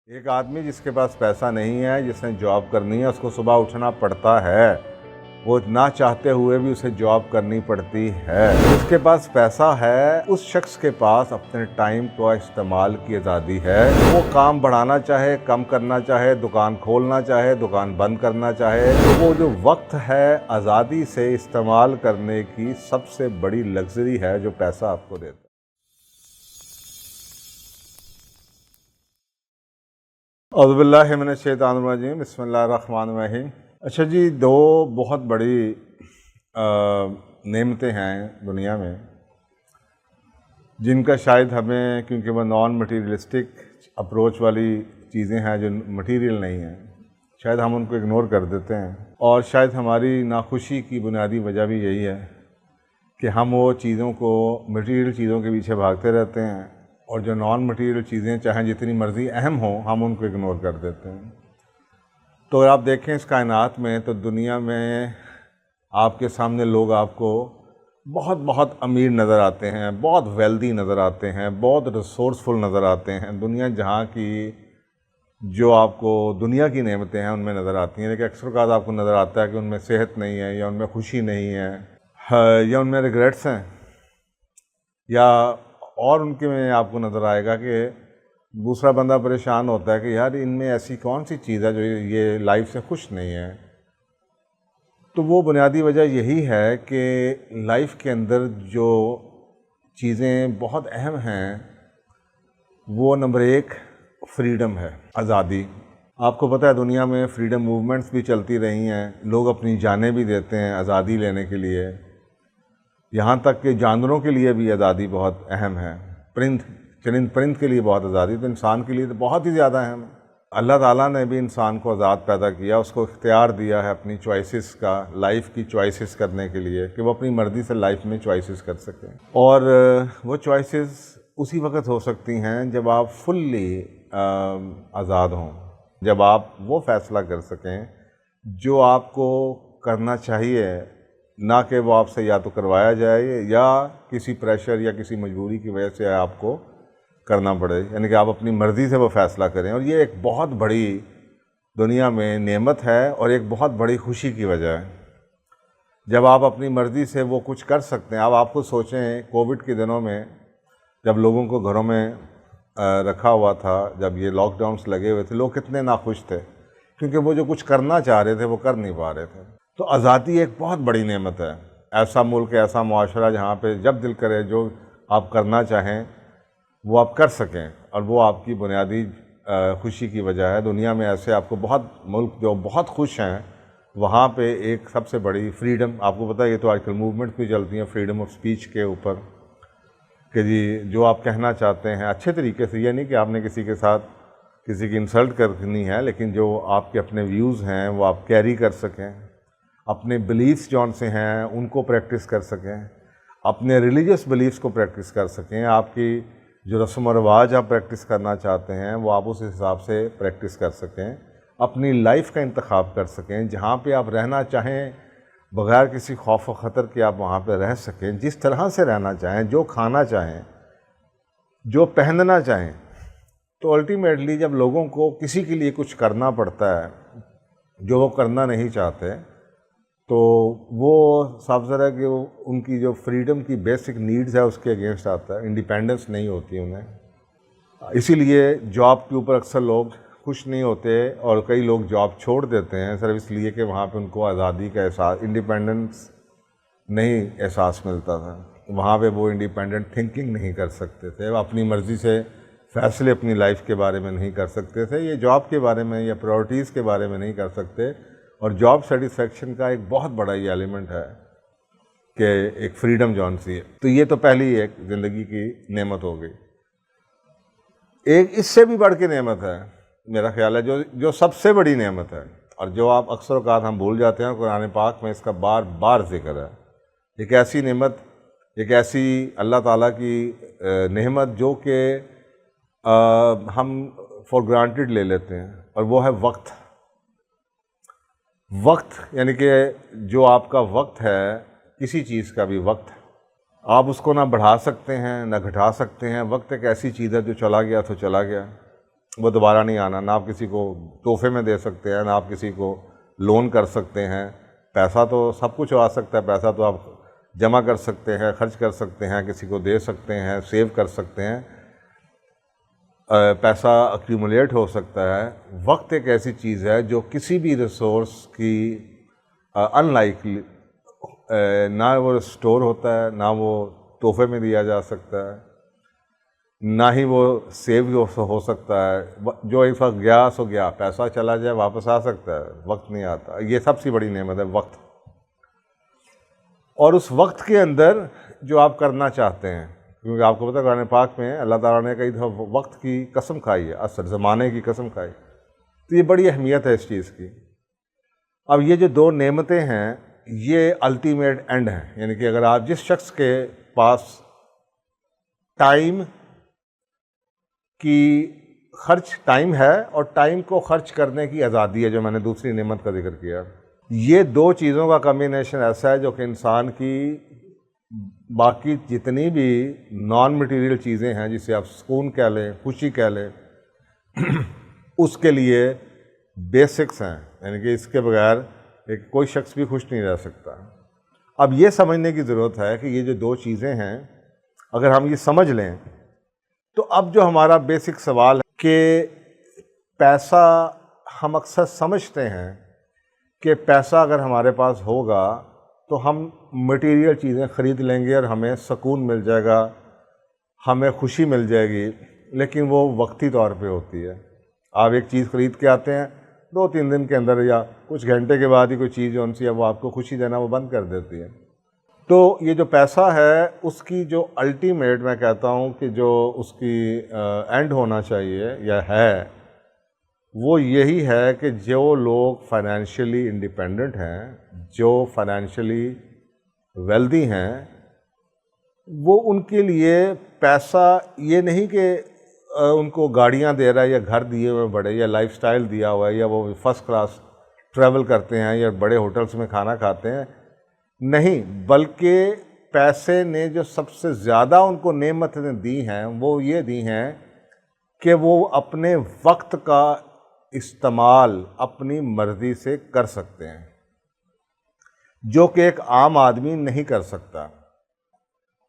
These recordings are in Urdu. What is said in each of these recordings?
ایک آدمی جس کے پاس پیسہ نہیں ہے، جس نے جاب کرنی ہے، اس کو صبح اٹھنا پڑتا ہے، وہ نہ چاہتے ہوئے بھی اسے جاب کرنی پڑتی ہے۔ جس کے پاس پیسہ ہے، اس شخص کے پاس اپنے ٹائم کو استعمال کی آزادی ہے۔ وہ کام بڑھانا چاہے، کم کرنا چاہے، دکان کھولنا چاہے، دکان بند کرنا چاہے، وہ جو وقت ہے آزادی سے استعمال کرنے کی سب سے بڑی لگژری ہے جو پیسہ آپ کو دیتا ہے۔ اعوذ باللہ من الشیطان الرجیم، بسم اللہ الرحمن الرحیم۔ اچھا جی، دو بہت بڑی نعمتیں ہیں دنیا میں جن کا شاید ہمیں، کیونکہ وہ نان مٹیریلسٹک اپروچ والی چیزیں ہیں جو مٹیریل نہیں ہیں، شاید ہم ان کو اگنور کر دیتے ہیں، اور شاید ہماری ناخوشی کی بنیادی وجہ بھی یہی ہے کہ ہم وہ چیزوں کو، مٹیریل چیزوں کے پیچھے بھاگتے رہتے ہیں، اور جو نان مٹیریل چیزیں چاہیں جتنی مرضی اہم ہوں، ہم ان کو اگنور کر دیتے ہیں۔ تو اگر آپ دیکھیں اس کائنات میں، تو دنیا میں آپ کے سامنے لوگ آپ کو بہت بہت امیر نظر آتے ہیں، بہت ویلدی نظر آتے ہیں، بہت ریسورسفل نظر آتے ہیں، دنیا جہاں کی جو آپ کو دنیا کی نعمتیں ہیں ان میں نظر آتی ہیں، لیکن اکثر اوقات آپ کو نظر آتا ہے کہ ان میں صحت نہیں ہے، یا ان میں خوشی نہیں ہے، یا ان میں ریگریٹس ہیں، یا اور ان کے میں آپ کو نظر آئے گا کہ دوسرا بندہ پریشان ہوتا ہے کہ یار ان میں ایسی کون سی چیز ہے جو یہ لائف سے خوش نہیں ہے۔ تو وہ بنیادی وجہ یہی ہے کہ لائف کے اندر جو چیزیں بہت اہم ہیں وہ نمبر ایک فریڈم ہے، آزادی۔ آپ کو پتہ ہے دنیا میں فریڈم موومنٹس بھی چلتی رہی ہیں، لوگ اپنی جانیں بھی دیتے ہیں آزادی لینے کے لیے، یہاں تک کہ جانوروں کے لیے بھی آزادی بہت اہم ہے۔ چرند پرند کے لیے بہت آزادی، تو انسان کے لیے تو بہت ہی زیادہ اہم ہے۔ اللہ تعالیٰ نے بھی انسان کو آزاد پیدا کیا، اس کو اختیار دیا ہے اپنی چوائسز کا، لائف کی چوائسز کرنے کے لیے، کہ وہ اپنی مرضی سے لائف میں چوائسز کر سکیں، اور وہ چوائسز اسی وقت ہو سکتی ہیں جب آپ فلی آزاد ہوں، جب آپ وہ فیصلہ کر سکیں جو آپ کو کرنا چاہیے، نہ کہ وہ آپ سے یا تو کروایا جائے یا کسی پریشر یا کسی مجبوری کی وجہ سے آپ کو کرنا پڑے، یعنی کہ آپ اپنی مرضی سے وہ فیصلہ کریں۔ اور یہ ایک بہت بڑی دنیا میں نعمت ہے اور ایک بہت بڑی خوشی کی وجہ ہے جب آپ اپنی مرضی سے وہ کچھ کر سکتے ہیں۔ اب آپ کو سوچیں، کووڈ کے دنوں میں جب لوگوں کو گھروں میں رکھا ہوا تھا، جب یہ لاک ڈاؤنس لگے ہوئے تھے، لوگ کتنے ناخوش تھے، کیونکہ وہ جو کچھ کرنا چاہ رہے تھے وہ کر نہیں پا رہے تھے۔ تو آزادی ایک بہت بڑی نعمت ہے، ایسا ملک، ایسا معاشرہ جہاں پہ جب دل کرے جو آپ کرنا چاہیں وہ آپ کر سکیں، اور وہ آپ کی بنیادی خوشی کی وجہ ہے۔ دنیا میں ایسے آپ کو بہت ملک جو بہت خوش ہیں، وہاں پہ ایک سب سے بڑی فریڈم، آپ کو پتہ ہے یہ تو آج کل موومنٹ بھی چلتی ہیں فریڈم آف اسپیچ کے اوپر، کہ جی جو آپ کہنا چاہتے ہیں اچھے طریقے سے، یہ نہیں کہ آپ نے کسی کے ساتھ کسی کی انسلٹ کرنی ہے، لیکن جو آپ کے اپنے ویوز ہیں وہ آپ کیری کر سکیں، اپنے بلیفس جون سے ہیں ان کو پریکٹس کر سکیں، اپنے ریلیجس بلیفس کو پریکٹس کر سکیں، آپ کی جو رسم و رواج آپ پریکٹس کرنا چاہتے ہیں وہ آپ اس حساب سے پریکٹس کر سکیں، اپنی لائف کا انتخاب کر سکیں، جہاں پہ آپ رہنا چاہیں بغیر کسی خوف و خطر کے آپ وہاں پہ رہ سکیں، جس طرح سے رہنا چاہیں، جو کھانا چاہیں، جو پہننا چاہیں۔ تو الٹیمیٹلی جب لوگوں کو کسی کے لیے کچھ کرنا پڑتا ہے جو وہ کرنا نہیں چاہتے، تو وہ صاف ظاہر ہے کہ ان کی جو فریڈم کی بیسک نیڈز ہے اس کے اگینسٹ آتا ہے، انڈیپینڈنس نہیں ہوتی انہیں۔ اسی لیے جاب کے اوپر اکثر لوگ خوش نہیں ہوتے، اور کئی لوگ جاب چھوڑ دیتے ہیں صرف اس لیے کہ وہاں پہ ان کو آزادی کا احساس، انڈیپینڈنس نہیں احساس ملتا تھا، وہاں پہ وہ انڈیپینڈنٹ تھنکنگ نہیں کر سکتے تھے، وہ اپنی مرضی سے فیصلے اپنی لائف کے بارے میں نہیں کر سکتے تھے، یہ جاب کے بارے میں یا پرائورٹیز کے بارے میں نہیں کر سکتے۔ اور جاب سیٹسفیکشن کا ایک بہت بڑا یہ ایلیمنٹ ہے کہ ایک فریڈم جون سی ہے۔ تو یہ تو پہلی ایک زندگی کی نعمت ہو گئی۔ ایک اس سے بھی بڑھ کے نعمت ہے میرا خیال ہے، جو سب سے بڑی نعمت ہے، اور جو آپ اکثر اوقات ہم بھول جاتے ہیں، قرآن پاک میں اس کا بار بار ذکر ہے۔ ایک ایسی نعمت، ایک ایسی اللہ تعالیٰ کی نعمت جو کہ ہم فار گرانٹیڈ لے لیتے ہیں، اور وہ ہے وقت۔ وقت یعنی کہ جو آپ کا وقت ہے، کسی چیز کا بھی وقت، آپ اس کو نہ بڑھا سکتے ہیں نہ گھٹا سکتے ہیں۔ وقت ایک ایسی چیز ہے جو چلا گیا تو چلا گیا، وہ دوبارہ نہیں آنا. نہ آپ کسی کو تحفے میں دے سکتے ہیں، نہ آپ کسی کو لون کر سکتے ہیں. پیسہ تو سب کچھ آ سکتا ہے، پیسہ تو آپ جمع کر سکتے ہیں، خرچ کر سکتے ہیں، کسی کو دے سکتے ہیں، سیو کر سکتے ہیں، پیسہ ایکیومولیٹ ہو سکتا ہے. وقت ایک ایسی چیز ہے جو کسی بھی ریسورس کی ان لائکلی نہ وہ اسٹور ہوتا ہے، نہ وہ تحفے میں دیا جا سکتا ہے، نہ ہی وہ سیو ہو سکتا ہے. جو ایک وقت گیا سو گیا، پیسہ چلا جائے واپس آ سکتا ہے، وقت نہیں آتا. یہ سب سے بڑی نعمت ہے وقت. اور اس وقت کے اندر جو آپ کرنا چاہتے ہیں، کیونکہ آپ کو پتہ ہے قرآن پاک میں اللہ تعالیٰ نے کئی دفعہ وقت کی قسم کھائی ہے، اصل زمانے کی قسم کھائی. تو یہ بڑی اہمیت ہے اس چیز کی. اب یہ جو دو نعمتیں ہیں یہ الٹیمیٹ اینڈ ہیں، یعنی کہ اگر آپ جس شخص کے پاس ٹائم کی ٹائم ہے اور ٹائم کو خرچ کرنے کی آزادی ہے، جو میں نے دوسری نعمت کا ذکر کیا، یہ دو چیزوں کا کمبینیشن ایسا ہے جو کہ انسان کی باقی جتنی بھی نان مٹیریل چیزیں ہیں، جسے آپ سکون کہہ لیں، خوشی کہہ لیں، اس کے لیے بیسکس ہیں. یعنی کہ اس کے بغیر کوئی شخص بھی خوش نہیں رہ سکتا. اب یہ سمجھنے کی ضرورت ہے کہ یہ جو دو چیزیں ہیں اگر ہم یہ سمجھ لیں تو اب جو ہمارا بیسک سوال ہے کہ پیسہ، ہم اکثر سمجھتے ہیں کہ پیسہ اگر ہمارے پاس ہوگا تو ہم مٹیریل چیزیں خرید لیں گے اور ہمیں سکون مل جائے گا، ہمیں خوشی مل جائے گی. لیکن وہ وقتی طور پہ ہوتی ہے. آپ ایک چیز خرید کے آتے ہیں، 2-3 دن کے اندر یا کچھ گھنٹے کے بعد ہی کوئی چیز جو ہے وہ آپ کو خوشی دینا وہ بند کر دیتی ہے. تو یہ جو پیسہ ہے اس کی جو الٹیمیٹ میں کہتا ہوں کہ جو اس کی اینڈ ہونا چاہیے یا ہے، وہ یہی ہے کہ جو لوگ فائنینشلی انڈیپینڈنٹ ہیں، جو فائنینشلی ویلدی ہیں، وہ ان کے لیے پیسہ یہ نہیں کہ ان کو گاڑیاں دے رہا ہے یا گھر دیے ہوئے بڑے یا لائف سٹائل دیا ہوا ہے یا وہ فرسٹ کلاس ٹریول کرتے ہیں یا بڑے ہوٹلس میں کھانا کھاتے ہیں. نہیں، بلکہ پیسے نے جو سب سے زیادہ ان کو نعمتیں دی ہیں وہ یہ دی ہیں کہ وہ اپنے وقت کا استعمال اپنی مرضی سے کر سکتے ہیں، جو کہ ایک عام آدمی نہیں کر سکتا.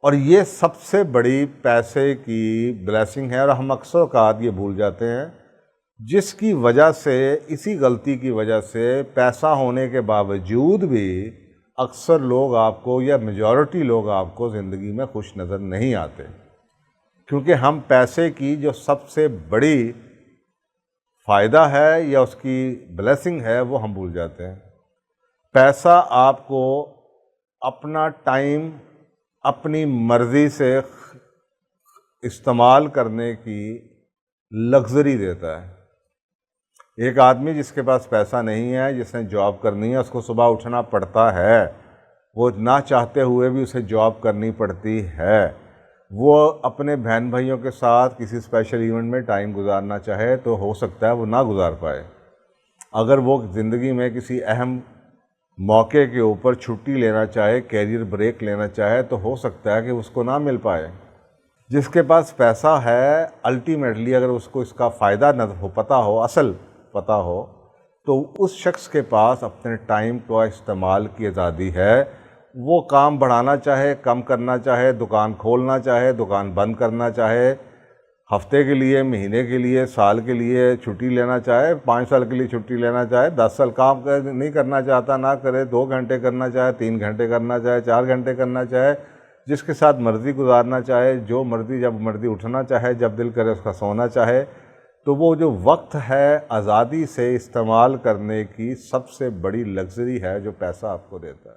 اور یہ سب سے بڑی پیسے کی بلیسنگ ہے. اور ہم اکثر اوقات یہ بھول جاتے ہیں، جس کی وجہ سے، اسی غلطی کی وجہ سے پیسہ ہونے کے باوجود بھی اکثر لوگ آپ کو یا میجورٹی لوگ آپ کو زندگی میں خوش نظر نہیں آتے، کیونکہ ہم پیسے کی جو سب سے بڑی فائدہ ہے یا اس کی بلیسنگ ہے وہ ہم بھول جاتے ہیں. پیسہ آپ کو اپنا ٹائم اپنی مرضی سے استعمال کرنے کی لگژری دیتا ہے. ایک آدمی جس کے پاس پیسہ نہیں ہے، جس نے جاب کرنی ہے، اس کو صبح اٹھنا پڑتا ہے، وہ نہ چاہتے ہوئے بھی اسے جاب کرنی پڑتی ہے. وہ اپنے بہن بھائیوں کے ساتھ کسی اسپیشل ایونٹ میں ٹائم گزارنا چاہے تو ہو سکتا ہے وہ نہ گزار پائے. اگر وہ زندگی میں کسی اہم موقع کے اوپر چھٹی لینا چاہے، کیریئر بریک لینا چاہے، تو ہو سکتا ہے کہ اس کو نہ مل پائے. جس کے پاس پیسہ ہے، الٹیمیٹلی اگر اس کو اس کا فائدہ نہ ہو، پتہ ہو، اصل پتہ ہو، تو اس شخص کے پاس اپنے ٹائم کو استعمال کی آزادی ہے. وہ کام بڑھانا چاہے، کم کرنا چاہے، دکان کھولنا چاہے، دکان بند کرنا چاہے، ہفتے کے لیے، مہینے کے لیے، سال کے لیے چھٹی لینا چاہے، 5 سال کے لیے چھٹی لینا چاہے، 10 سال کام نہیں کرنا چاہتا نہ کرے، 2 گھنٹے کرنا چاہے، 3 گھنٹے کرنا چاہے، 4 گھنٹے کرنا چاہے، جس کے ساتھ مرضی گزارنا چاہے، جو مرضی جب مرضی اٹھنا چاہے، جب دل کرے اس کا سونا چاہے. تو وہ جو وقت ہے آزادی سے استعمال کرنے کی سب سے بڑی لگژری ہے جو پیسہ آپ کو دیتا ہے.